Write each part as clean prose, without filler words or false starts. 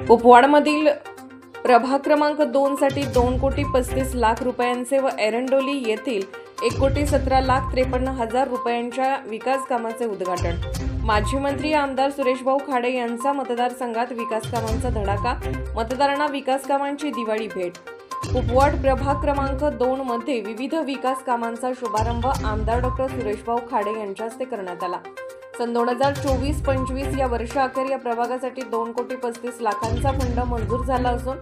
कुपवाडमधील प्रभाग क्रमांक 2 साठी 2,35,00,000 रुपयांचे व एरंडोली येथील 1,17,53,000 रुपयांच्या विकास कामाचे उद्घाटन। माजी मंत्री आमदार सुरेशभाऊ खाडे यांचा मतदारसंघात विकास कामांचा धडाका, मतदारांना विकास कामांची दिवाळी भेट। कुपवाड प्रभाग क्रमांक 2 मध्ये विविध विकास कामांचा शुभारंभ आमदार डॉ. सुरेशभाऊ खाडे यांच्या हस्ते करण्यात आला। सन 2024-25 या वर्षाअखेर या प्रभागासाठी 2,35,00,000चा फंड मंजूर झाला असून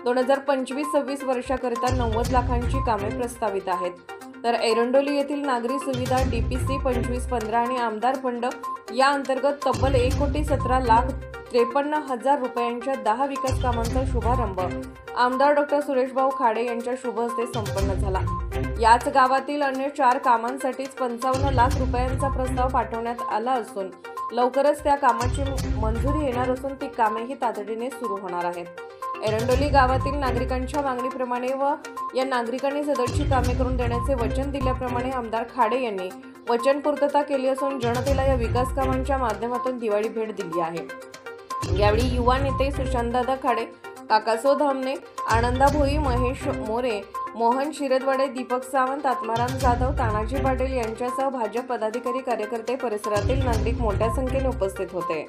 2025-26 वर्षाकरिता 90 लाखांची कामे प्रस्तावित आहेत। तर एरंडोली येथील नागरी सुविधा DPC 2515 आणि आमदार फंड या अंतर्गत तब्बल 1,17,53,000 रुपयांच्या 10 विकास कामांचा शुभारंभ आमदार डॉ. सुरेशभाऊ खाडे यांच्या शुभ हस्ते संपन्न झाला। याच गावातील अन्य 4 कामांसाठीच 55 लाख रुपयांचा प्रस्ताव पाठवण्यात आला असून लवकरच त्या कामाची मंजुरी येणार असून ती कामेही तातडीने सुरू होणार आहेत। एरंडोली गावातील नागरिकांच्या मागणीप्रमाणे व या नागरिकांनी सदरची कामे करून देण्याचे वचन दिल्याप्रमाणे आमदार खाडे यांनी वचनपूर्तता केली असून जनतेला या विकास कामांच्या माध्यमातून दिवाळी भेट दिली आहे। यावेळी युवा नेते सुशांतदादा खाडे, काकासो धामणे, आनंदा भोई, महेश मोरे, मोहन शिरदवाडे, दीपक सावंत, आत्माराम जाधव, तानाजी पाटील यांच्यासह भाजप पदाधिकारी, कार्यकर्ते, परिसरातील नागरिक मोठ्या संख्येने उपस्थित होते।